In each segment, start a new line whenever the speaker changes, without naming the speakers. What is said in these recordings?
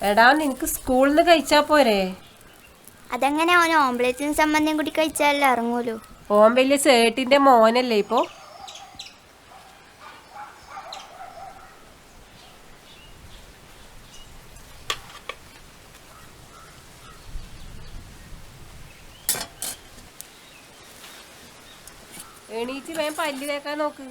എടാ നിനക്ക് സ്കൂളിൽ നിന്ന് കഴിച്ചാ പോരെ?
അതെങ്ങനെ ഓൻ ഓംപ്ലേറ്റും സംബന്ധിയും കൂടി കഴിച്ചാലേ ഇറങ്ങൂലോ.
ഓൻ വലിയ സേട്ടിന്റെ മോനല്ലേ ഇപ്പോ? എണീറ്റ് വേഗം പല്ല് തേക്കാൻ നോക്ക്.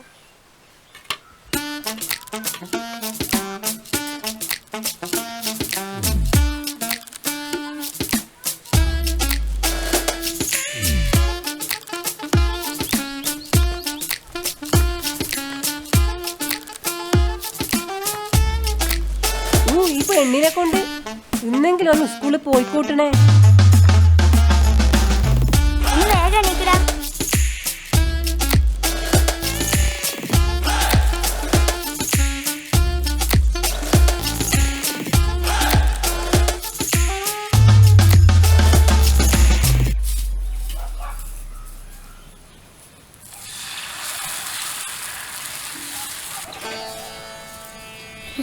ഈ പെണ്ണിനെ കൊണ്ട് ഇന്നെങ്കിലും ഒന്ന് സ്കൂളിൽ പോയിക്കൂട്ടണേ.
വേഗം എണീക്കടാ.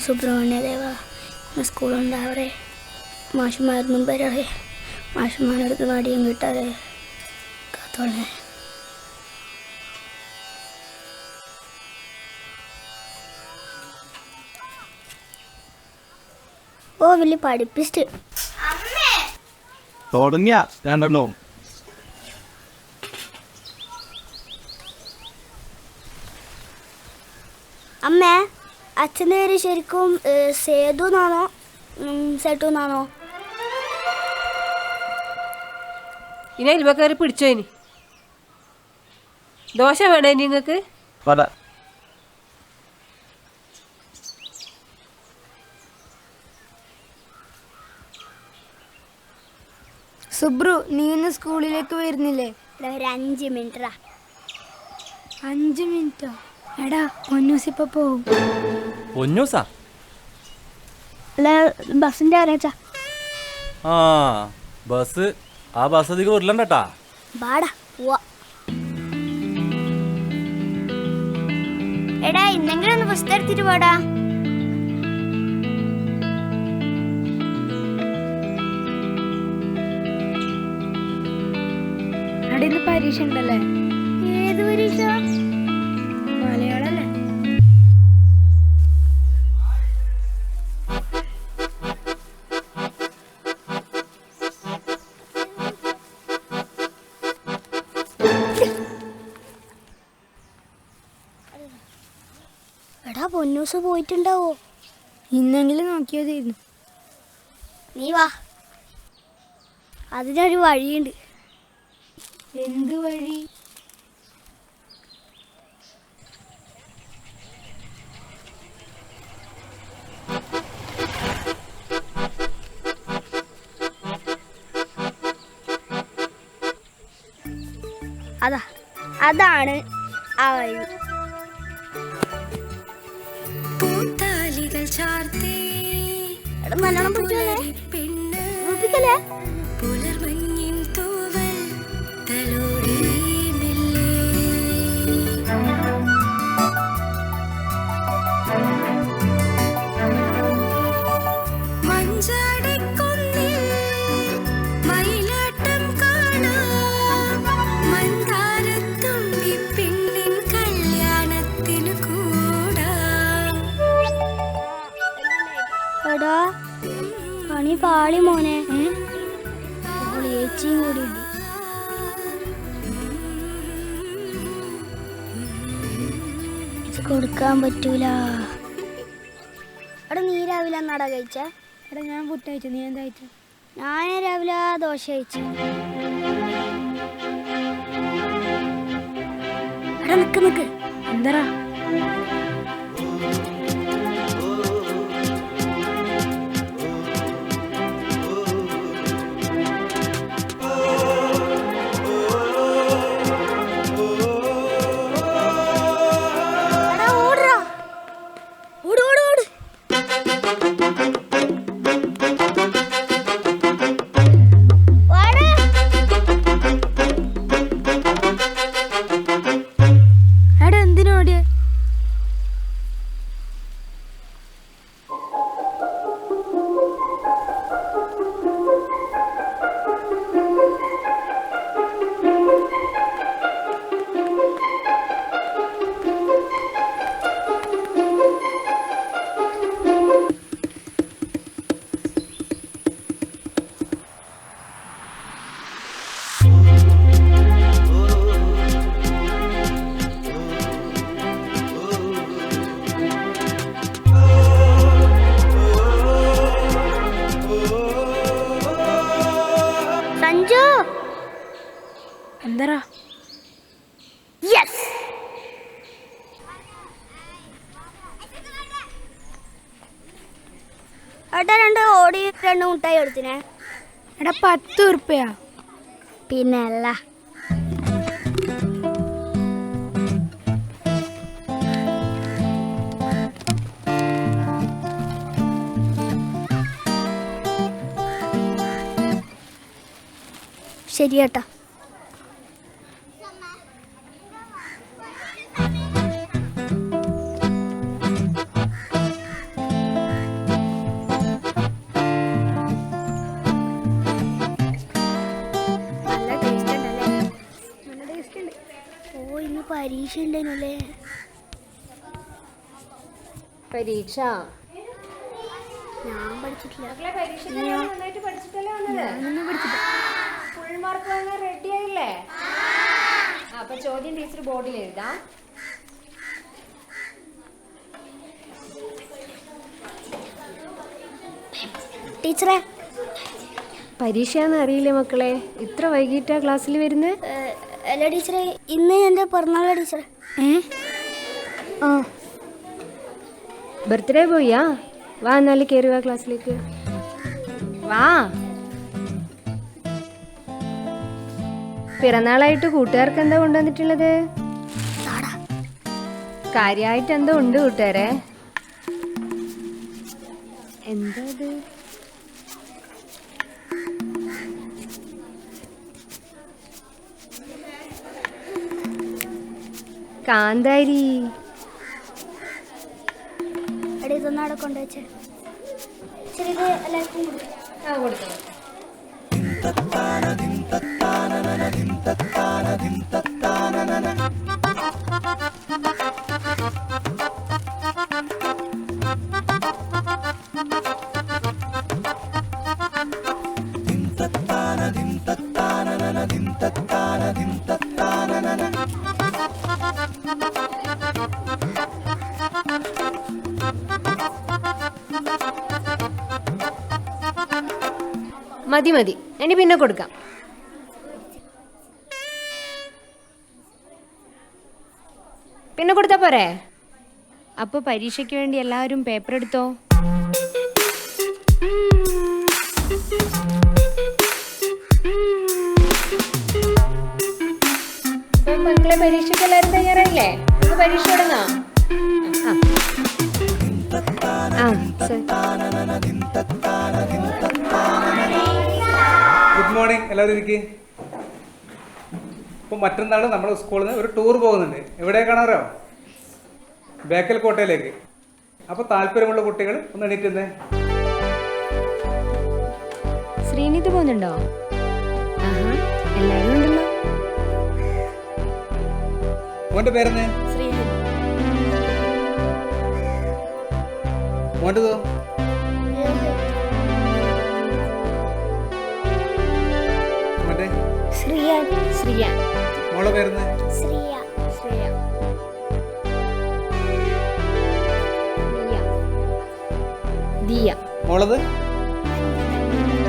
സുബ്രഹ്മണ്യ ദേവ സ്കൂളുണ്ടാവറേ, മാഷുമാരൊന്നും വരാതെ, മാഷുമാരടുത്ത് മടിയും കിട്ടാതെ കാത്തോളേ. ഓ വലിയ പഠിപ്പിസ്റ്റ്
തുടങ്ങിയ രണ്ടെണ്ണവും.
അമ്മേ, അച്ഛൻ്റെ പേര് ശരിക്കും സേതു എന്നാണോ സെട്ടു എന്നാണോ?
ഇനി അലുവ കയറി പിടിച്ചോ. ഇനി ദോശ വേണേ നിങ്ങൾക്ക്?
സുബ്രു, നീ ഇന്ന് സ്കൂളിലേക്ക് വരുന്നില്ലേ?
ഒരു 5 മിനിറ്റാ.
5 മിനിറ്റോ? എടാ പൊന്നൂസിപ്പോ പോവും.
പൊന്നൂസാ?
അല്ല, ബസ്സിൻ്റെ അറിയാച്ചാ.
ആ ബസ്, ആ ബസ് അധികം ഉരുളണ്ടട്ടാ.
ബാടാ പോവാ. എടാ ഇന്നെങ്കിലും ഒന്ന് പുസ്തകം എടുത്തിട്ട് പോടാ.
അവിടെ ഇന്ന് പരീക്ഷ ഉണ്ടല്ലേ?
ഏത് പരീക്ഷ?
മലയാളല്ലേ?
എടാ പൊന്നൂസ് പോയിട്ടുണ്ടാവോ?
ഇന്നെങ്കിലും നോക്കിയതായിരുന്നു.
നീ വാ, അതിനൊരു വഴിയുണ്ട്.
എന്ത് വഴി?
അതാണ് ആ വഴി. എടാ നല്ലോണം പിടിച്ചോളേ. എടാ പണി പാളി മോനെ. ഏച്ചിയും കൂടി ഉണ്ട്. ഇത് കൊടുക്കാൻ പറ്റൂല. എടാ നീ രാവിലെ എന്നാടാ കഴിച്ച?
എടാ ഞാൻ പുട്ടയച്ചു, നീ എന്താ കഴിച്ച?
ഞാൻ രാവിലെ ദോശ കഴിച്ചു. എടാ നിക്ക്
എന്താ?
അഞ്ചു.
എന്താ
യെസ്. ഏട്ടാ 2 ഓടി 2 മുട്ടായി കൊടുത്തിനെ.
എടാ 10 ഉറുപ്പ്യ.
പിന്നെ അല്ല. ശരി ഏട്ടാ. നല്ല ടേസ്റ്റ് ഉണ്ടല്ലേ? നല്ല ടേസ്റ്റ് ഉണ്ട്. ഓ ഇന്ന് പരീക്ഷ ഉണ്ടല്ലേ?
പരീക്ഷ
ഞാൻ പഠിച്ചിട്ടില്ല.
ഫുൾ മാർക്ക് വാങ്ങാൻ റെഡി ആയില്ലേ? അപ്പൊ ചോദ്യം ടീച്ചർ ബോർഡിൽ എഴുതാം.
ടീച്ചറെ
പരീക്ഷയാന്ന് അറിയില്ലേ മക്കളെ? ഇത്ര വൈകിട്ടാ ക്ലാസ്സിൽ വരുന്നത്?
അല്ല ടീച്ചറെ, ഇന്ന് എൻ്റെ പിറന്നാളാ ടീച്ചറെ.
ആ ബർത്ത്ഡേ പോയാ? വാ എന്നാലും കയറി വാ ക്ലാസ്സിലേക്ക്. വാ. പിറന്നാളായിട്ട് കൂട്ടുകാർക്ക് എന്താ കൊണ്ടുവന്നിട്ടുള്ളത്? കാര്യമായിട്ട് എന്തോ ഉണ്ട് കൂട്ടുകാരെ? എന്താ ഇത്? കാന്താരി.
എടി ഇതൊന്നും അവിടെ കൊണ്ടുവച്ചേ. ശരി, ഇത് എല്ലാവർക്കും കൊടുക്കും.
ആ കൊടുത്തു. മതി മതി, ഇനി പിന്നെ കൊടുക്കാം. പിന്നെ കൊടുത്താ പോരെ? അപ്പൊ പരീക്ഷയ്ക്ക് വേണ്ടി എല്ലാവരും പേപ്പർ എടുത്തോ. മക്കളെ പരീക്ഷയ്ക്ക് എല്ലാവരും തയ്യാറായില്ലേ? നമുക്ക് പരീക്ഷ തുടങ്ങാം.
ഗുഡ് മോർണിംഗ് എല്ലാവരും ഇരിക്കും. ഇപ്പോൾ മറ്റന്നാൾ നമ്മുടെ സ്കൂളിൽ നിന്ന് ഒരു ടൂർ പോകുന്നുണ്ട്. എവിടേക്കാണോ? ബേക്കൽ കോട്ടയിലേക്ക്. അപ്പോൾ താല്പര്യമുള്ള കുട്ടികൾ ഒന്ന് എണീറ്റുന്നേ.
ശ്രീനിധി പോകുന്നുണ്ടോ? എല്ലാവരും ഉണ്ടല്ലോ.
മോൻ്റെ പേരെന്ന്? മോൻ്റെതോ? മോൻ്റെ
ശ്രീയാൻ.
ശ്രീയാൻ.
മോളെ പേരെന്ന്?
ശ്രീയ.
ശ്രേയ. ദിയ. ദിയ.
മോളത്?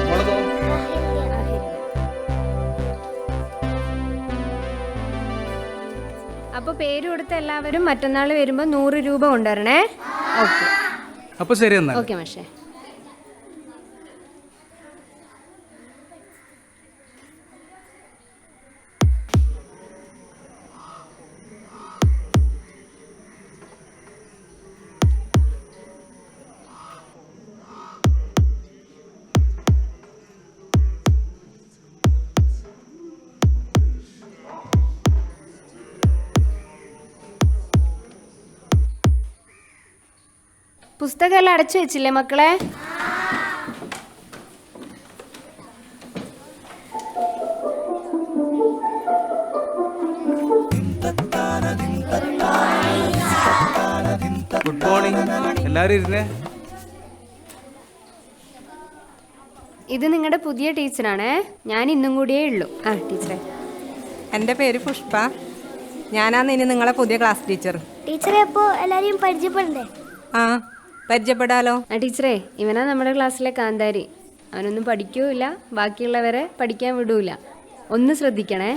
മോളതോ?
അപ്പൊ പേര് കൊടുത്ത എല്ലാവരും മറ്റന്നാൾ വരുമ്പോ 100 രൂപ കൊണ്ടുവരണേ. ഓക്കെ.
അപ്പോൾ ശരി എന്നാൽ.
ഓക്കെ മാഷേ. പുസ്തകമെല്ലാം അടച്ചു വെച്ചില്ലേ മക്കളെ?
ഗുഡ് മോർണിംഗ് എല്ലാവരും ഇരുന്നേ.
ഇത് നിങ്ങളുടെ പുതിയ ടീച്ചറാണേ. ഞാൻ ഇന്നും കൂടിയേ ഉള്ളൂ. ടീച്ചറെ.
എൻ്റെ പേര് പുഷ്പ. ഞാനാണ് ഇനി നിങ്ങളെ പുതിയ ക്ലാസ് ടീച്ചർ.
ടീച്ചറെ അപ്പോൾ എല്ലാവരെയും പരിചയപ്പെടണ്ടേ?
ആ പരിചയപ്പെടാലോ.
ടീച്ചറെ, ഇവനാ നമ്മുടെ ക്ലാസ്സിലെ കാന്താരി. അവനൊന്നും പഠിക്കൂല, ബാക്കിയുള്ളവരെ പഠിക്കാൻ വിടൂല. ഒന്ന് ശ്രദ്ധിക്കണേ.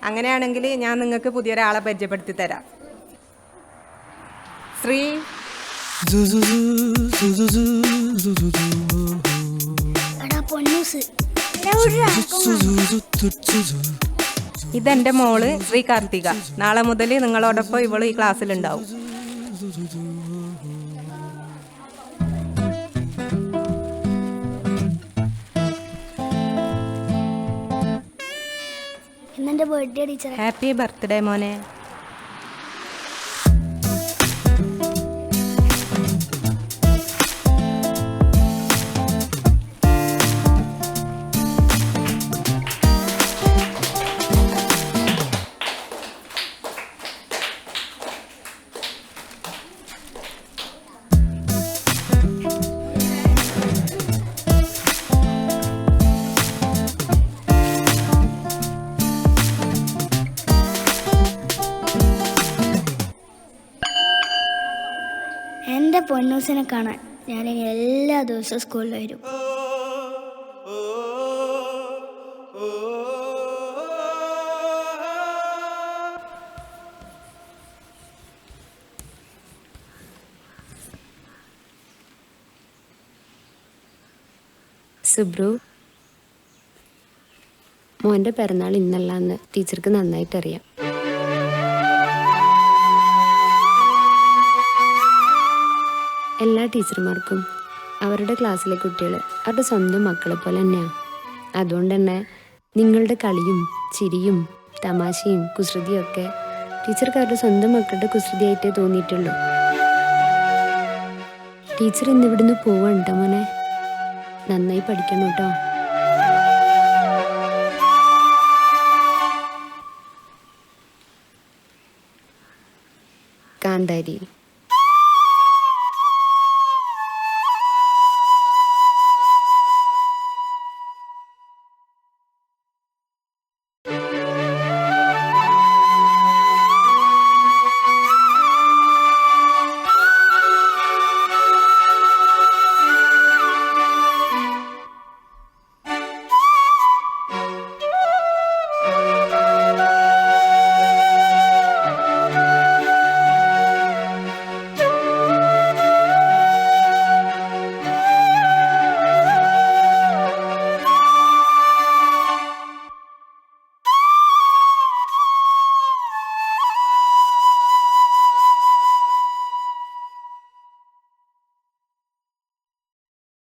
അങ്ങനെയാണെങ്കിൽ ഞാൻ നിങ്ങൾക്ക് പുതിയൊരാളെ പരിചയപ്പെടുത്തി തരാം. ശ്രീ.
എടാ പൊന്നൂസ്,
ഇതെൻ്റെ മോള് ശ്രീ കാർത്തിക. നാളെ മുതൽ നിങ്ങളോടൊപ്പം ഇവള് ഈ ക്ലാസ്സിലുണ്ടാവും.
ഇന്നെന്റെ ബർത്ത്ഡേ ടീച്ചർ.
ഹാപ്പി ബർത്ത്ഡേ മോനെ.
എൻ്റെ പൊന്നൂസിനെ കാണാൻ ഞാനിനി എല്ലാ ദിവസവും സ്കൂളിൽ വരും.
സുബ്രു, മോൻ്റെ പിറന്നാൾ ഇന്നല്ലാന്ന് ടീച്ചർക്ക് നന്നായിട്ടറിയാം. എല്ലാ ടീച്ചർമാർക്കും അവരുടെ ക്ലാസ്സിലെ കുട്ടികൾ അവരുടെ സ്വന്തം മക്കളെ പോലെ തന്നെയാണ്. അതുകൊണ്ട് തന്നെ നിങ്ങളുടെ കളിയും ചിരിയും തമാശയും കുസൃതിയും ഒക്കെ ടീച്ചർക്ക് അവരുടെ സ്വന്തം മക്കളുടെ കുസൃതിയായിട്ടേ തോന്നിയിട്ടുള്ളൂ. ടീച്ചർ ഇന്നിവിടുന്ന് പോവണ്ട മോനെ. നന്നായി പഠിക്കണം കേട്ടോ. കാന്താരി.